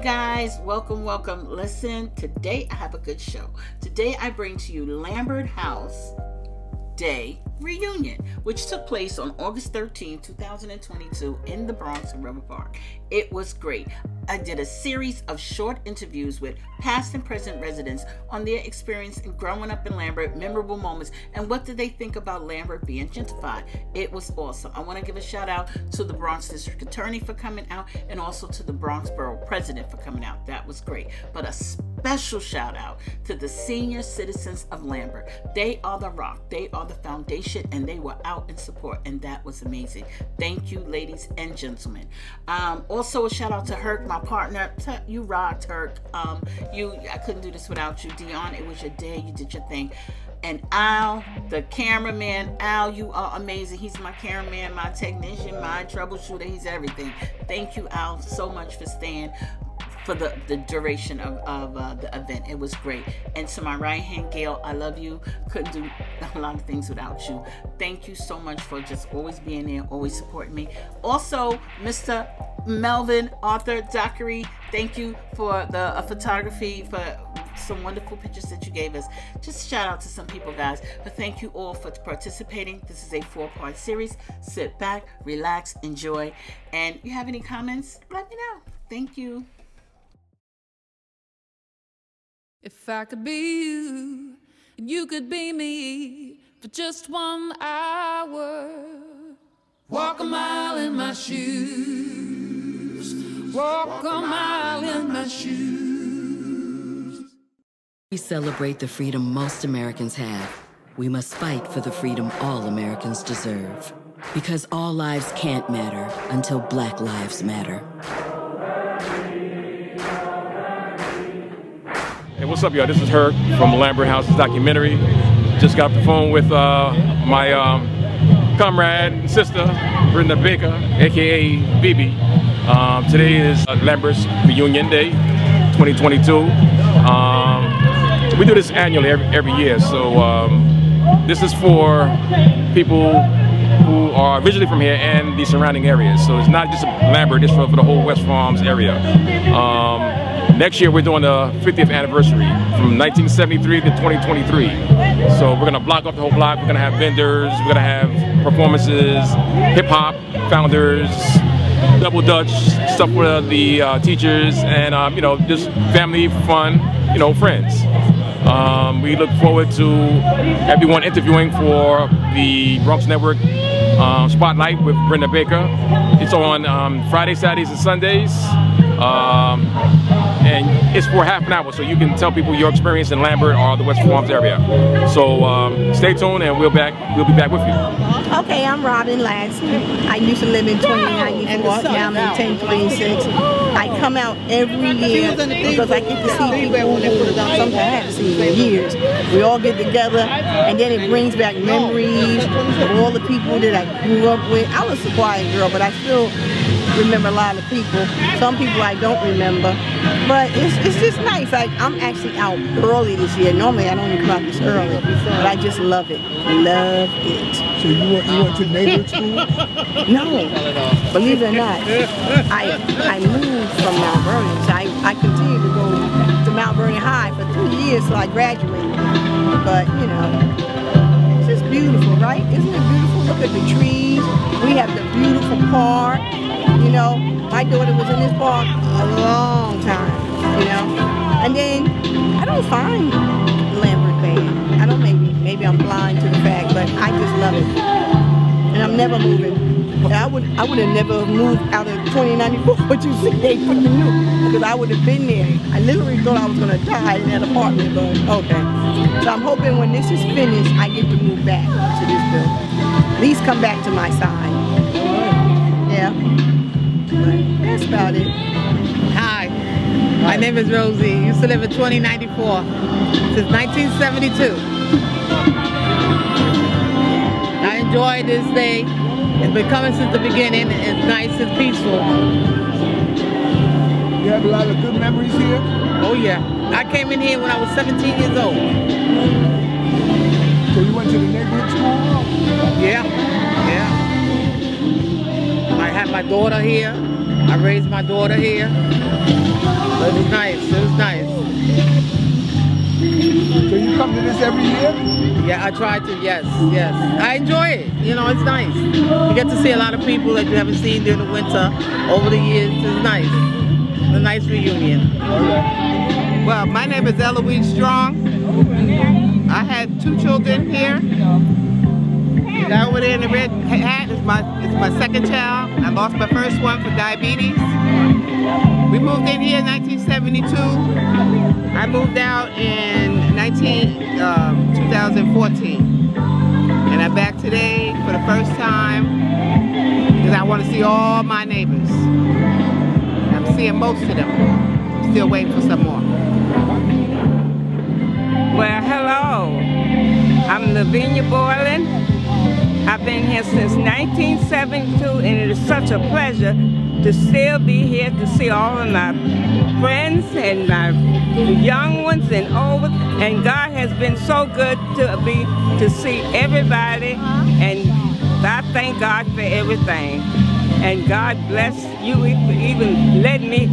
guys, welcome. Listen, today I have a good show. Today I bring to you Lambert House Day Reunion, which took place on August 13, 2022 in the Bronx in River Park. It was great. I did a series of short interviews with past and present residents on their experience in growing up in Lambert, memorable moments, and what did they think about Lambert being gentrified. It was awesome. I want to give a shout out to the Bronx District Attorney for coming out and also to the Bronx Borough President for coming out. That was great. But a special shout out to the senior citizens of Lambert. They are the rock. They are the foundation, and they were out in support, and that was amazing. Thank you, ladies and gentlemen. Also a shout out to Herc, my partner. You rocked, Herc. I couldn't do this without you. Dion, it was your day. You did your thing. And Al, the cameraman. Al, you are amazing. He's my cameraman, my technician, my troubleshooter. He's everything. Thank you, Al, so much for staying for the duration of the event. It was great. And to my right hand, Gail, I love you. Couldn't do a lot of things without you. Thank you so much for just always being there, always supporting me. Also, Mr. Melvin, Arthur Dockery, thank you for the photography, for some wonderful pictures that you gave us. Just shout out to some people, guys. But thank you all for participating. This is a 4-part series. Sit back, relax, enjoy. And if you have any comments, let me know. Thank you. If I could be you, and you could be me for just 1 hour. Walk a mile in my shoes. Walk a mile in my shoes. We celebrate the freedom most Americans have. We must fight for the freedom all Americans deserve. Because all lives can't matter until Black lives matter. Hey, what's up, y'all? This is Herc from Lambert House's documentary. Just got off the phone with my comrade and sister, Brenda Baker, aka Bibi. Today is Lambert's Reunion Day, 2022. We do this annually every year, so this is for people who are originally from here and the surrounding areas. So it's not just Lambert, it's for the whole West Farms area. Next year we're doing the 50th anniversary from 1973 to 2023. So we're gonna block off the whole block. We're gonna have vendors, we're gonna have performances, hip hop founders, double Dutch stuff for the teachers, and you know, just family fun, you know, friends. We look forward to everyone interviewing for the Bronx Network Spotlight with Brenda Baker. It's on Fridays, Saturdays, and Sundays. And it's for half an hour, so you can tell people your experience in Lambert or the West Farms area. So stay tuned, and we'll be back with you. Okay, I'm Robin Lassie. I used to live in 2094, now I'm in 1026. I come out every year because I get to see people who sometimes I haven't seen in years. We all get together, and then it brings back memories of all the people that I grew up with. I was a quiet girl, but I still remember a lot of people. Some people I don't remember, but it's just nice. Like, I'm actually out early this year. Normally I don't even come out this early, but I just love it. Love it. So you went to neighborhood school? No, believe it or not, I moved from Mount Vernon, so I continued to go to Mount Vernon High for 3 years till I graduated. But you know, it's just beautiful, right? Isn't it beautiful? Look at the trees. We have the beautiful park. You know, my daughter was in this park a long time, you know. And then I don't find Lambert bad. I don't, maybe I'm blind to the fact, but I just love it. And I'm never moving. I would have never moved out of 2094, but you see they put me new, because I would have been there. I literally thought I was gonna die in that apartment, but okay. So I'm hoping when this is finished, I get to move back to this building. At least come back to my side. Yeah. But that's about it. Hi, my name is Rosie. Used to live in 2094 since 1972. I enjoy this day. It's been coming since the beginning. It's nice and peaceful. You have a lot of good memories here? Oh yeah. I came in here when I was 17 years old. So you went to the neighborhood school? Yeah, yeah. I had my daughter here. I raised my daughter here. So come to this every year? Yeah, I try to, yes. I enjoy it. You know, it's nice. You get to see a lot of people that you haven't seen during the winter over the years. It's nice. It's a nice reunion. Well, my name is Eloise Strong. I had 2 children here. The guy over there in the red hat is my second child. I lost my first one for diabetes. We moved in here in 1972. I moved out in 2014. And I'm back today for the first time because I want to see all my neighbors. I'm seeing most of them. Still waiting for some more. Well, hello. I'm Lavinia Boylan. I've been here since 1972, and it is such a pleasure to still be here to see all of my friends and my young ones and old. And God has been so good to see everybody, and I thank God for everything. And God bless you for even letting me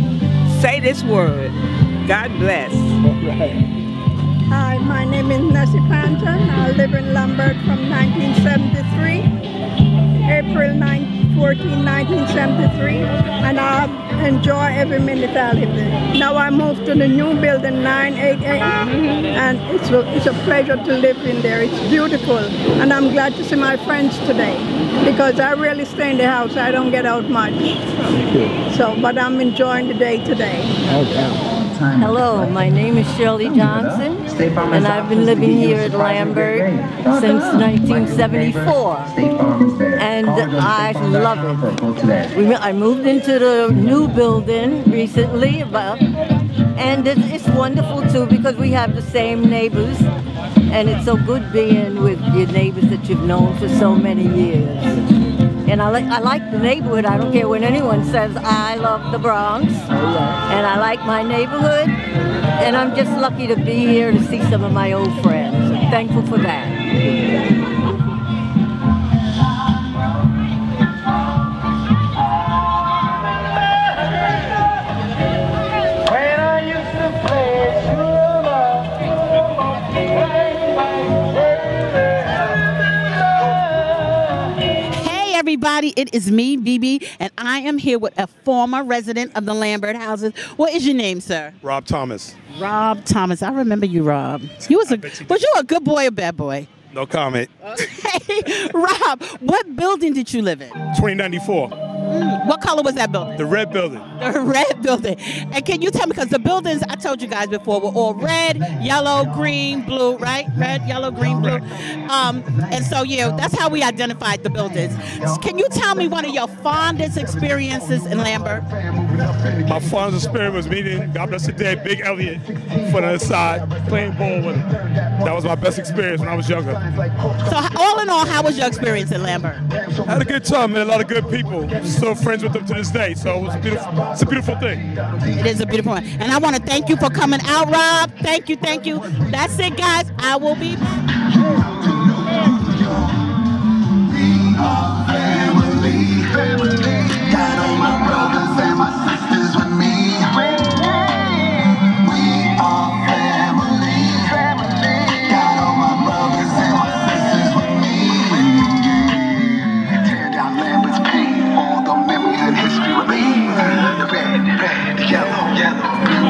say this word. God bless. Hi, my name is Nessie Panton. I live in Lambert from 1973, April 14, 1973, and I enjoy every minute I live there. Now I moved to the new building 988, and it's a pleasure to live in there. It's beautiful, and I'm glad to see my friends today because I really stay in the house. I don't get out much, but I'm enjoying the day today. Hello, my name is Shirley Johnson, and I've been living here at Lambert since 1974, and I love it. I moved into the new building recently, and it's wonderful too because we have the same neighbors, and it's so good being with your neighbors that you've known for so many years. And I like the neighborhood. I don't care when anyone says I love the Bronx, and I like my neighborhood, and I'm just lucky to be here to see some of my old friends. I'm thankful for that. Everybody, it is me, Bibi, and I am here with a former resident of the Lambert houses. What is your name, sir? Rob Thomas. Rob Thomas. I remember you, Rob. Was you a good boy or bad boy? No comment. Hey, Rob, what building did you live in? 2094. What color was that building? The red building. The red building. And can you tell me, because the buildings, I told you guys before, were all red, yellow, green, blue, right? Red, yellow, green, blue. And so, yeah, that's how we identified the buildings. Can you tell me one of your fondest experiences in Lambert? My fondest experience was meeting, God bless the dead, Big Elliot from the other side, playing ball with him. That was my best experience when I was younger. So all in all, how was your experience in Lambert? I had a good time, met a lot of good people. Still friends with them to this day, so it was beautiful. It's a beautiful thing. It is a beautiful one. And I want to thank you for coming out, Rob. Thank you, thank you. That's it, guys. I will be back. We are family, family. Got all my brothers and my sisters with me. We are family, family. Got all my brothers and my sisters with me. Tear down Lambert's pain, all the memories and history remain. The red, the yellow,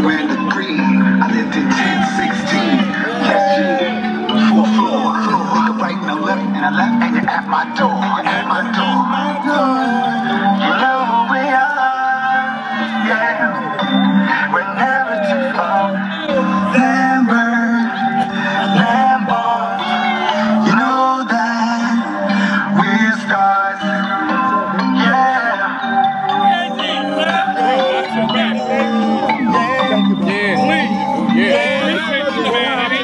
red, the green. I lived in 1016. Yes, fourth floor. Take a right and a left, and you're at my door, at my door. You know who we are, yeah. We're never too far. Lambert, you know that we're stars, yeah.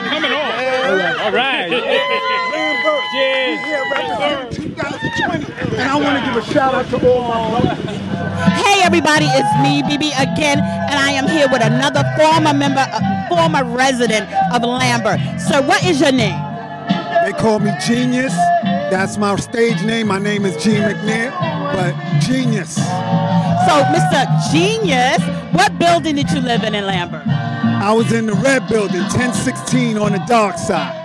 Coming on. All right. Cheers. Yeah, representing 2020. And I want to give a shout out to all my brothers. Hey everybody, it's me, Bibi, again, and I am here with another former resident of Lambert. So what is your name? They call me Genius. That's my stage name. My name is Gene McNair, but Genius. So, Mr. Genius, what building did you live in Lambert? I was in the red building, 1016 on the dark side.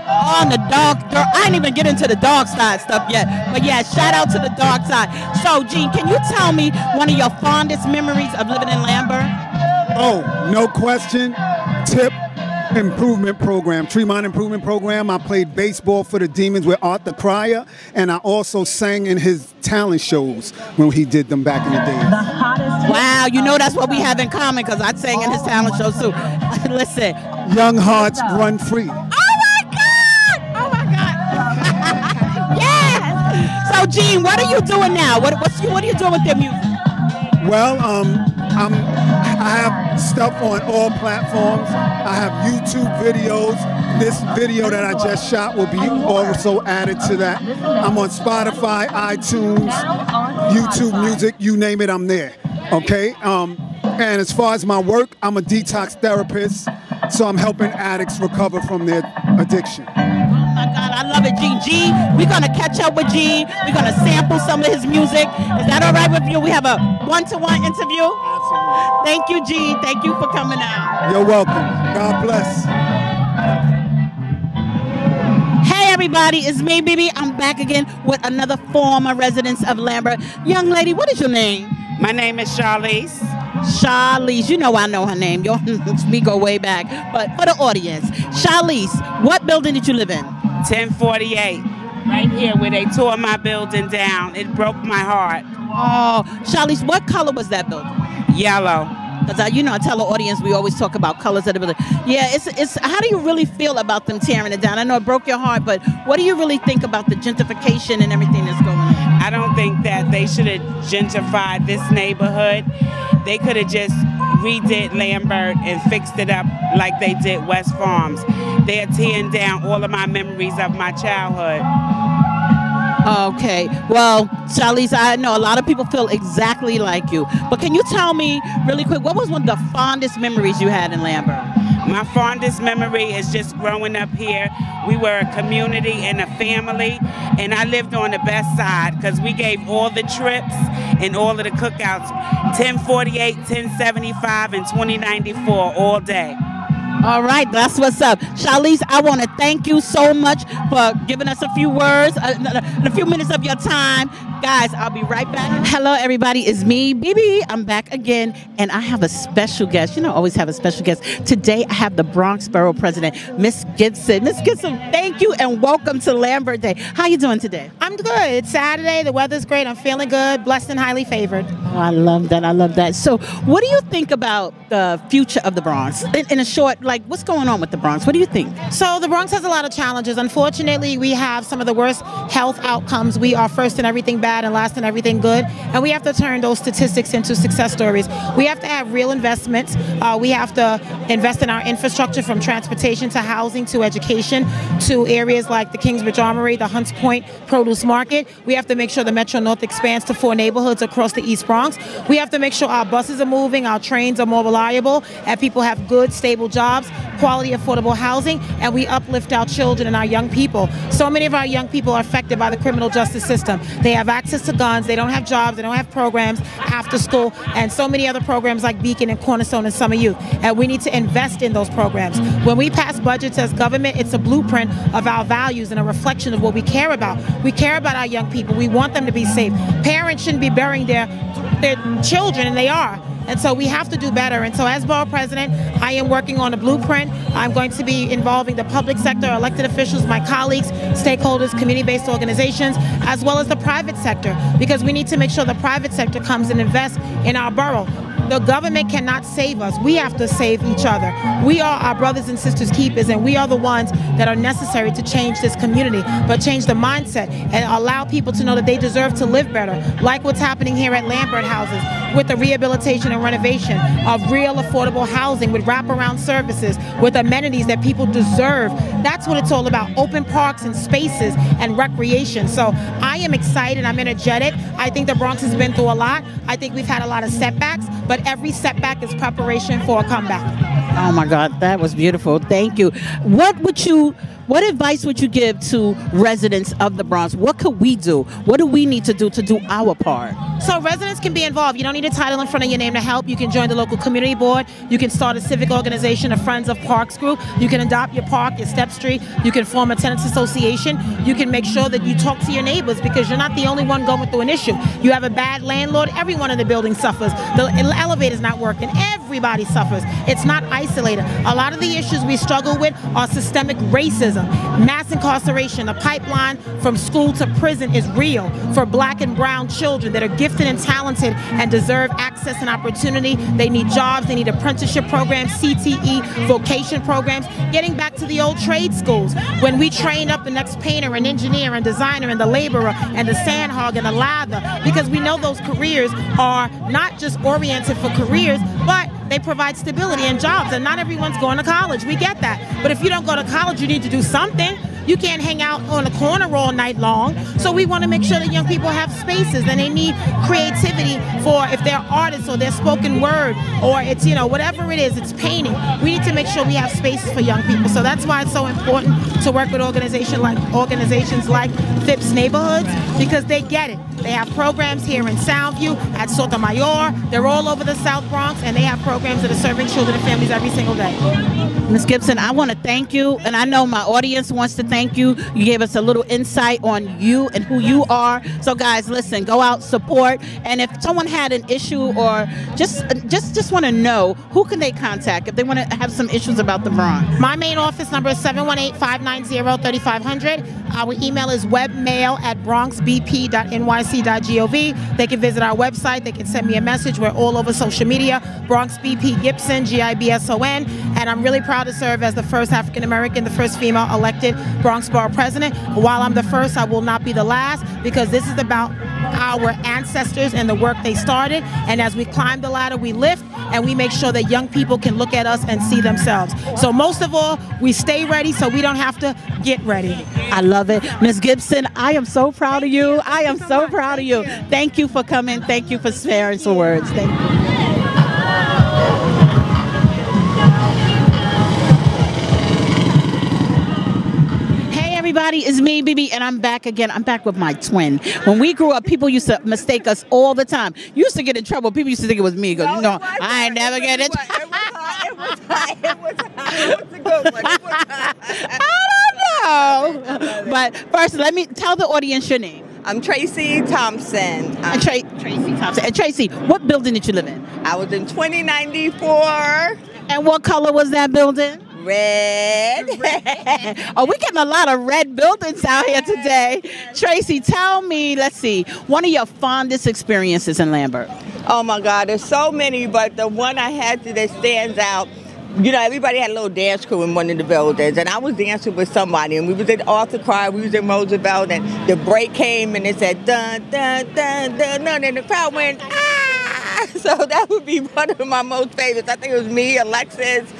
On the dark, I didn't even get into the dark side stuff yet. But yeah, shout out to the dark side. So, Gene, can you tell me one of your fondest memories of living in Lambert? Oh, no question. Tip improvement program, Tremont improvement program. I played baseball for the Demons with Art the Crier, and I also sang in his talent shows when he did them back in the day. Wow, you know that's what we have in common, because I sang in his talent shows too. Listen. Young Hearts Run Free. Oh my God! Yes! So Gene, what are you doing now? What are you doing with your music? Well, I have stuff on all platforms. I have YouTube videos. This video that I just shot will be also added to that. I'm on Spotify, iTunes, YouTube Music, you name it, I'm there. Okay? And as far as my work, I'm a detox therapist, so I'm helping addicts recover from their addiction. Oh my God, I love it, Gene. Gene, we're going to catch up with Gene. We're going to sample some of his music. Is that all right with you? We have a one-to-one interview? Absolutely. Thank you, Gene. Thank you for coming out. You're welcome. God bless. Hey, everybody. It's me, Bibi. I'm back again with another former resident of Lambert. Young lady, what is your name? My name is Charlize. Charlize, you know I know her name. We go way back. But for the audience, Charlize, what building did you live in? 1048. Right here where they tore my building down. It broke my heart. Oh, Charlize, what color was that building? Yellow. Because I tell the audience we always talk about colors of the building. Yeah, it's. How do you really feel about them tearing it down? I know it broke your heart, but what do you really think about the gentrification and everything that's going on? I don't think that they should have gentrified this neighborhood. They could have just redid Lambert and fixed it up like they did West Farms. They're tearing down all of my memories of my childhood. Okay, well, Charlize, I know a lot of people feel exactly like you, but can you tell me really quick, what was one of the fondest memories you had in Lambert? My fondest memory is just growing up here. We were a community and a family, and I lived on the best side because we gave all the trips and all of the cookouts, 1048, 1075, and 2094 all day. All right, that's what's up. Charlize, I want to thank you so much for giving us a few words, a few minutes of your time. Guys, I'll be right back. Hello, everybody. It's me, Bibi. I'm back again, and I have a special guest. You know, I always have a special guest. Today, I have the Bronx Borough President, Miss Gibson. Miss Gibson, thank you, and welcome to Lambert Day. How you doing today? I'm good. It's Saturday. The weather's great. I'm feeling good, blessed and highly favored. Oh, I love that. I love that. So, what do you think about the future of the Bronx? In a short, like, what's going on with the Bronx? What do you think? So, the Bronx has a lot of challenges. Unfortunately, we have some of the worst health outcomes. We are first in everything bad and last in everything good, and we have to turn those statistics into success stories. We have to have real investments. We have to invest in our infrastructure, from transportation to housing to education to areas like the Kingsbridge Armory, the Hunts Point Produce Market. We have to make sure the Metro North expands to 4 neighborhoods across the East Bronx. We have to make sure our buses are moving, our trains are more reliable, and people have good, stable jobs, quality, affordable housing, and we uplift our children and our young people. So many of our young people are affected by the criminal justice system. They have access to guns, they don't have jobs, they don't have programs after school, and so many other programs like Beacon and Cornerstone and Summer Youth. And we need to invest in those programs. When we pass budgets as government, it's a blueprint of our values and a reflection of what we care about. We care about our young people. We want them to be safe. Parents shouldn't be burying their children, and they are. And so we have to do better. And so as borough president, I am working on a blueprint. I'm going to be involving the public sector, elected officials, my colleagues, stakeholders, community-based organizations, as well as the private sector, because we need to make sure the private sector comes and invests in our borough. The government cannot save us. We have to save each other. We are our brothers and sisters keepers, and we are the ones that are necessary to change this community, but change the mindset and allow people to know that they deserve to live better, like what's happening here at Lambert Houses with the rehabilitation and renovation of real affordable housing with wraparound services, with amenities that people deserve. That's what it's all about, open parks and spaces and recreation. So I am excited, I'm energetic. I think the Bronx has been through a lot. I think we've had a lot of setbacks, but every setback is preparation for a comeback. Oh my God, that was beautiful. Thank you. What advice would you give to residents of the Bronx? What could we do? What do we need to do our part? So residents can be involved. You don't need a title in front of your name to help. You can join the local community board. You can start a civic organization, a Friends of Parks group. You can adopt your park, your step street. You can form a tenants association. You can make sure that you talk to your neighbors because you're not the only one going through an issue. You have a bad landlord, everyone in the building suffers. The elevator's not working. Everybody suffers. It's not isolated. A lot of the issues we struggle with are systemic racism, mass incarceration. The pipeline from school to prison is real for black and brown children that are gifted and talented and deserve access and opportunity. They need jobs, they need apprenticeship programs, CTE, vocation programs, getting back to the old trade schools when we trained up the next painter and engineer and designer and the laborer and the sand hog and the lather, because we know those careers are not just oriented for careers, but they provide stability and jobs, and not everyone's going to college. We get that. But if you don't go to college, you need to do something. You can't hang out on the corner all night long. So we want to make sure that young people have spaces, and they need creativity for if they're artists or they're spoken word or it's, you know, whatever it is, it's painting. We need to make sure we have spaces for young people. So that's why it's so important to work with organizations like Phipps Neighborhoods, because they get it. They have programs here in Soundview, at Sotomayor. They're all over the South Bronx, and they have programs that are serving children and families every single day. Ms. Gibson, I want to thank you, and I know my audience wants to thank you. You gave us a little insight on you and who you are. So guys, listen, go out, support, and if someone had an issue or just want to know, who can they contact if they want to have some issues about the Bronx? My main office number is 718-590-3500. Our email is webmail@bronxbp.nyc.gov. They can visit our website. They can send me a message. We're all over social media. Bronx BP Gibson, Gibson, and I'm really proud to serve as the first African American, the first female elected Bronx Borough President. While I'm the first, I will not be the last, because this is about our ancestors and the work they started. And as we climb the ladder, we lift, and we make sure that young people can look at us and see themselves. So most of all, we stay ready so we don't have to get ready. I love it. Ms. Gibson, I am so proud of you. I am so proud of you. Thank you for coming. Thank you for sharing some words. Thank you. Everybody, it's me, Bibi, and I'm back again. I'm back with my twin. When we grew up, people used to mistake us all the time. You used to get in trouble. People used to think it was me because, you know, I ain't never get it. It was high. It was a good one. I don't know. But first, let me tell the audience your name. I'm Tracy Thompson. Tracy Thompson. And Tracy, what building did you live in? I was in 2094. And what color was that building? Red. Oh, we're getting a lot of red buildings out here today. Tracy, tell me, let's see, one of your fondest experiences in Lambert. Oh my God, there's so many, but the one I had that stands out, you know, everybody had a little dance crew in one of the buildings, and I was dancing with somebody, and we was in Arthur Carr, we was in Roosevelt, and the break came, and it said, dun, dun, dun, dun, dun, and the crowd went, ah! So that would be one of my most favorites. I think it was me, Alexis,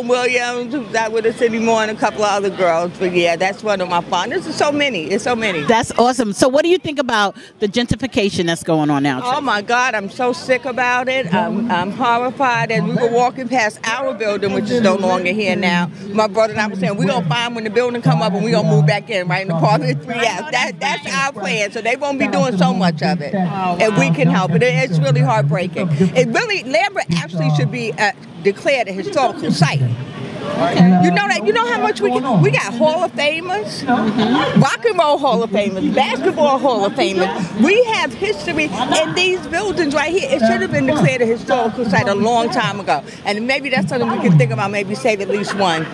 Williams, who's not with us anymore, and a couple of other girls. But yeah, that's one of my fondest. There's so many. It's so many. That's awesome. So what do you think about the gentrification that's going on now, Tracy? Oh my God, I'm so sick about it. I'm horrified. As we were walking past our building, which is no longer here now, my brother and I were saying, we're going to find when the building come up and we're going to move back in, right in the apartment 3F. That's our plan. So they won't be doing so much of it. And we can help it. It's really heartbreaking. It really, Lambert actually should be declared a historical site. You know that? You know how much we got Hall of Famers, rock and roll Hall of Famers, basketball Hall of Famers. We have history in these buildings right here. It should have been declared a historical site a long time ago. And maybe that's something we can think about, maybe save at least one.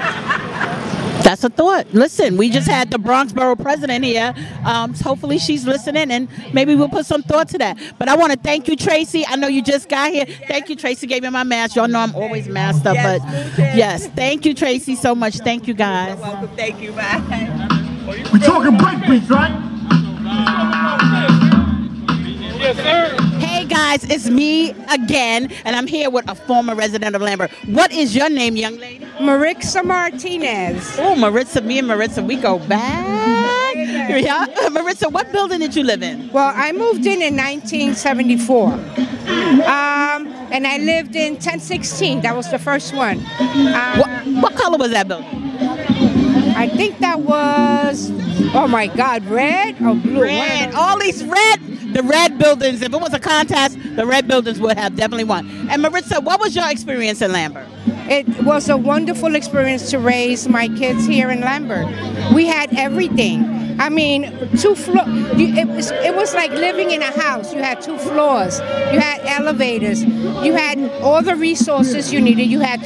That's a thought. Listen, we just had the Bronx Borough President here. Hopefully she's listening, and maybe we'll put some thought to that. But I want to thank you, Tracy. I know you just got here. Thank you, Tracy. Gave me my mask. Y'all know I'm always masked up, but yes, thank you, Tracy, so much. Thank you, guys. You're welcome. Thank you. Bye. We're talking breakbeats, right? Yes, sir. Hey guys, it's me again, and I'm here with a former resident of Lambert. What is your name, young lady? Marissa Martinez. Oh, Marissa, me and Marissa, we go back. Yeah. Marissa, what building did you live in? Well, I moved in 1974. and I lived in 1016. That was the first one. What color was that building? I think that was, oh my God, red or blue? Red. All these red. The red buildings. If it was a contest, the red buildings would have definitely won. And Marissa, what was your experience in Lambert? It was a wonderful experience to raise my kids here in Lambert. We had everything. I mean, 2 floors. It was like living in a house. You had 2 floors. You had elevators. You had all the resources you needed. You had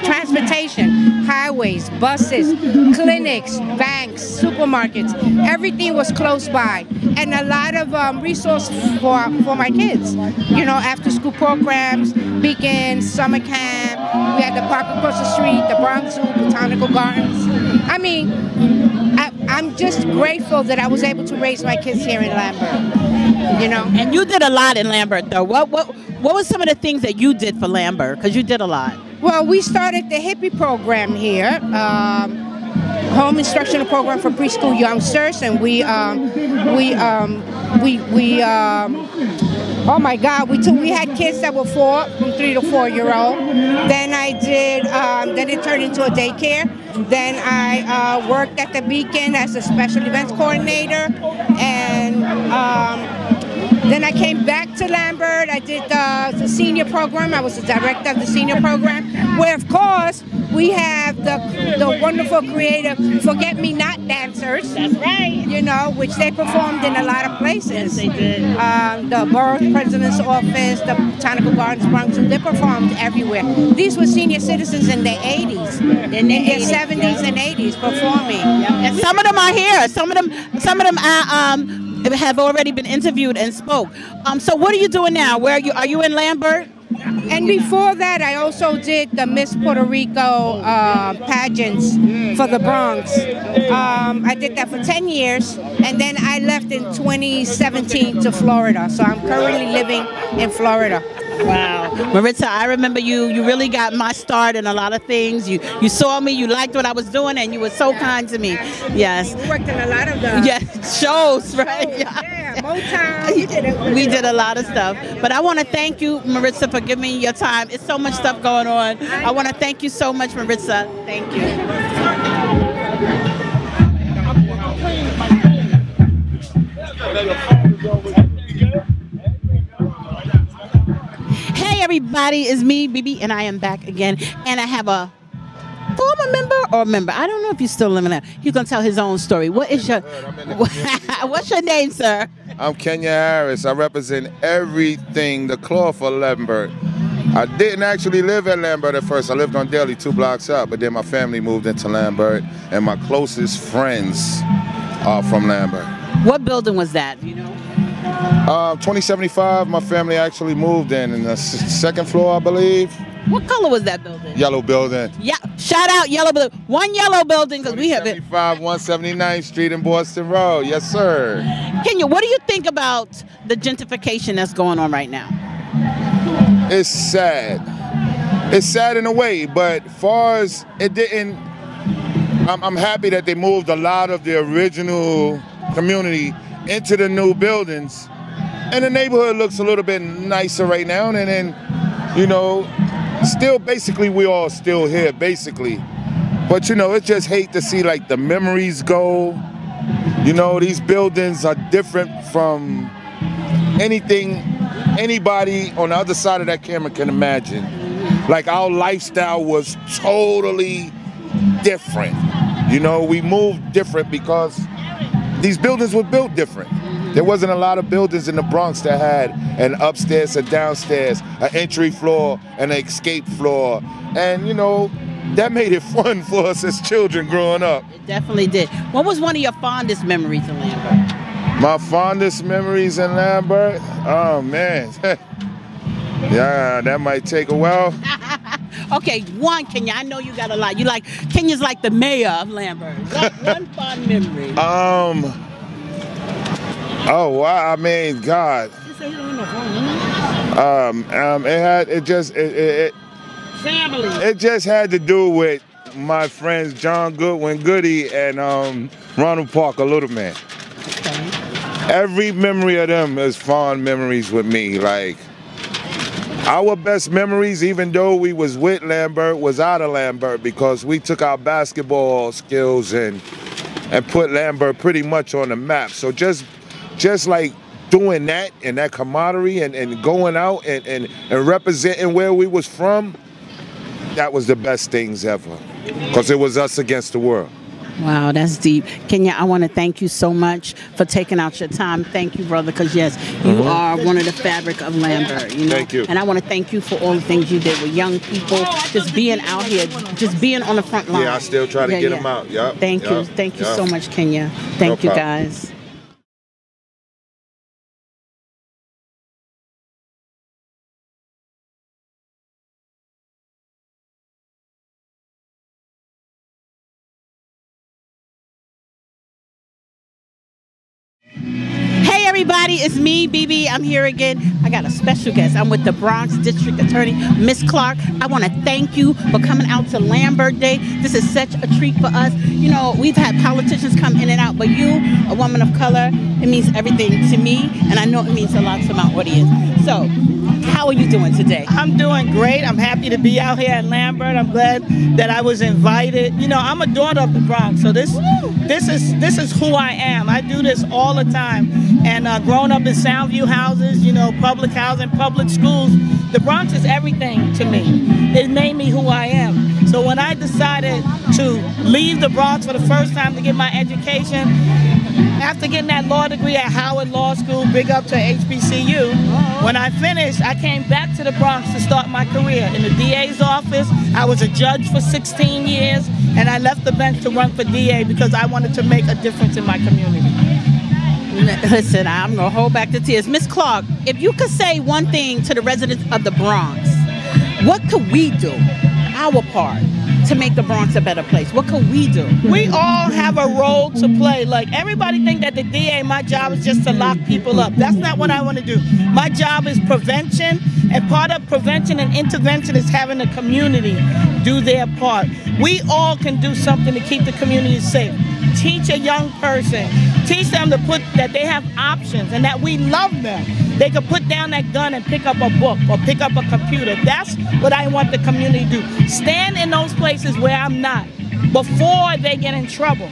transportation, highways, buses, clinics, banks, supermarkets. Everything was close by, and a lot of resources for my kids. You know, after-school programs, weekends, summer camp. We had the park across the street, the Bronx Zoo, Botanical Gardens. I mean, I'm just grateful that I was able to raise my kids here in Lambert, you know. And you did a lot in Lambert, though. What were some of the things that you did for Lambert? Because you did a lot. Well, we started the hippie program here, home instructional program for preschool youngsters, and oh my God, we had kids that were from 3 to 4 year old. Then I did, then it turned into a daycare. Then I worked at the Beacon as a special events coordinator, and then I came back to Lambert. I did the senior program. I was the director of the senior program, where of course we have the wonderful creative forget-me-not dancers. That's right. You know, which they performed in a lot of places. Yes, they did. The borough president's office, the Botanical Gardens, Bronx Zoo, they performed everywhere. These were senior citizens in their 80s, in their 70s and 80s performing. And some of them are here. Some of them have already been interviewed and spoke. So what are you doing now? Where are you in Lambert? And before that, I also did the Miss Puerto Rico pageants for the Bronx. I did that for 10 years, and then I left in 2017 to Florida. So I'm currently living in Florida. Wow. Marissa, I remember you really got my start in a lot of things. You saw me, you liked what I was doing, and you were so kind to me. Yes. We worked in a lot of the shows, right? Yeah, Motown. We did a lot of stuff. But I want to thank you, Marissa, for giving me your time. It's so much stuff going on. I want to thank you so much, Marissa. Thank you. Hey everybody, it's me, Bibi, and I am back again. And I have a former member. I don't know if you're still living there. He's gonna tell his own story. What is your what's your name, sir? I'm Kenya Harris. I represent everything, the cloth of Lambert. I didn't actually live in Lambert at first. I lived on Daly, 2 blocks up, but then my family moved into Lambert, and my closest friends are from Lambert. What building was that, you know? 2075, my family actually moved in the 2nd floor, I believe. What color was that building? Yellow building. Yeah, shout out yellow building. One yellow building, because we have it. 179th Street in Boston Road. Yes, sir. Kenya, what do you think about the gentrification that's going on right now? It's sad. It's sad in a way, but far as it didn't, I'm happy that they moved a lot of the original community into the new buildings, and the neighborhood looks a little bit nicer right now. And then, you know, still basically we all still here basically, but you know, it's just hate to see like the memories go. You know, these buildings are different from anything anybody on the other side of that camera can imagine. Like our lifestyle was totally different. You know, we moved different because these buildings were built different. There wasn't a lot of buildings in the Bronx that had an upstairs, a downstairs, an entry floor, and an escape floor. And, you know, that made it fun for us as children growing up. It definitely did. What was one of your fondest memories in Lambert? My fondest memories in Lambert? Oh, man. Yeah, that might take a while. Okay, one, Kenya. I know you got a lot. Kenya's like the mayor of Lambert. One fond memory. Oh wow! I mean, God. Family. It just had to do with my friends John Goodwin Goody and Ronald Parker Little Man. Okay. Every memory of them is fond memories with me. Like Our best memories, even though we was with Lambert, was out of Lambert, because we took our basketball skills and put Lambert pretty much on the map. So just like doing that and that camaraderie and going out and representing where we was from, that was the best things ever, because it was us against the world. Wow, that's deep. Kenya, I want to thank you so much for taking out your time. Thank you, brother, because yes, you are one of the fabric of Lambert. You know? Thank you. And I want to thank you for all the things you did with young people, just being out here, just being on the front line. Yeah, I still try to get them out. Yep. Thank you. Thank you so much, Kenya. Thank you, guys. Hey everybody, it's me, Bibi. I'm here again. I got a special guest. I'm with the Bronx District Attorney, Miss Clark. I want to thank you for coming out to Lambert Day. This is such a treat for us. You know, we've had politicians come in and out, but you, a woman of color, it means everything to me, and I know it means a lot to my audience. So, how are you doing today? I'm doing great. I'm happy to be out here at Lambert. I'm glad that I was invited. You know, I'm a daughter of the Bronx, so this is who I am. I do this all the time. And growing up in Soundview houses, you know, public housing, public schools, the Bronx is everything to me. It made me who I am. So when I decided to leave the Bronx for the first time to get my education, after getting that law degree at Howard Law School, big up to HBCU, when I finished, I came back to the Bronx to start my career in the DA's office. I was a judge for 16 years, and I left the bench to run for DA because I wanted to make a difference in my community. Listen, I'm going to hold back the tears. Miss Clark, if you could say one thing to the residents of the Bronx, what could we do, our part, to make the Bronx a better place? What could we do? We all have a role to play. Like, everybody think that the DA, my job is just to lock people up. That's not what I want to do. My job is prevention, and part of prevention and intervention is having the community do their part. We all can do something to keep the community safe. Teach a young person, teach them to that they have options and that we love them. They could put down that gun and pick up a book or pick up a computer. That's what I want the community to do. Stand in those places where I'm not before they get in trouble.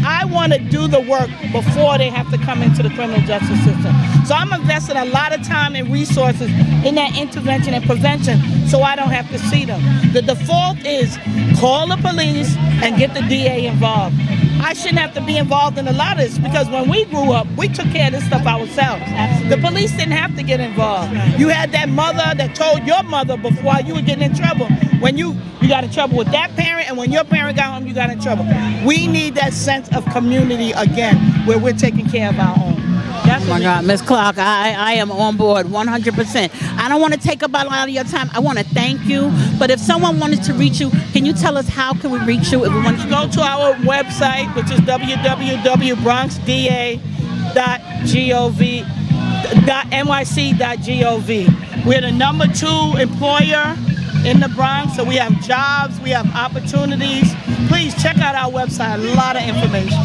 I want to do the work before they have to come into the criminal justice system. So I'm investing a lot of time and resources in that intervention and prevention so I don't have to see them. The default is call the police and get the DA involved. I shouldn't have to be involved in a lot of this because when we grew up, we took care of this stuff ourselves. Absolutely. The police didn't have to get involved. You had that mother that told your mother before you were getting in trouble. When you got in trouble with that parent, and when your parent got home, you got in trouble. We need that sense of community again, where we're taking care of our own. That's oh my God, Miss Clark, I am on board 100%. I don't want to take up a lot of your time. I want to thank you. But if someone wanted to reach you, can you tell us how can we reach you? If we want to go to our website, which is www.bronxda.nyc.gov. We're the #2 employer in the Bronx, so we have jobs, we have opportunities. Please check out our website, a lot of information.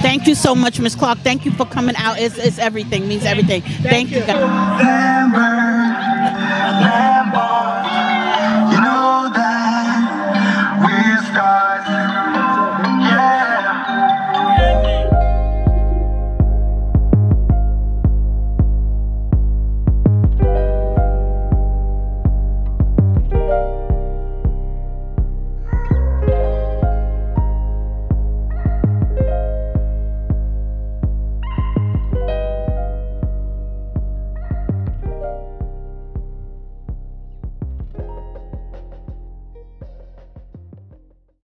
Thank you so much, Miss Clark. Thank you for coming out. It's everything, means everything. Thank you, guys.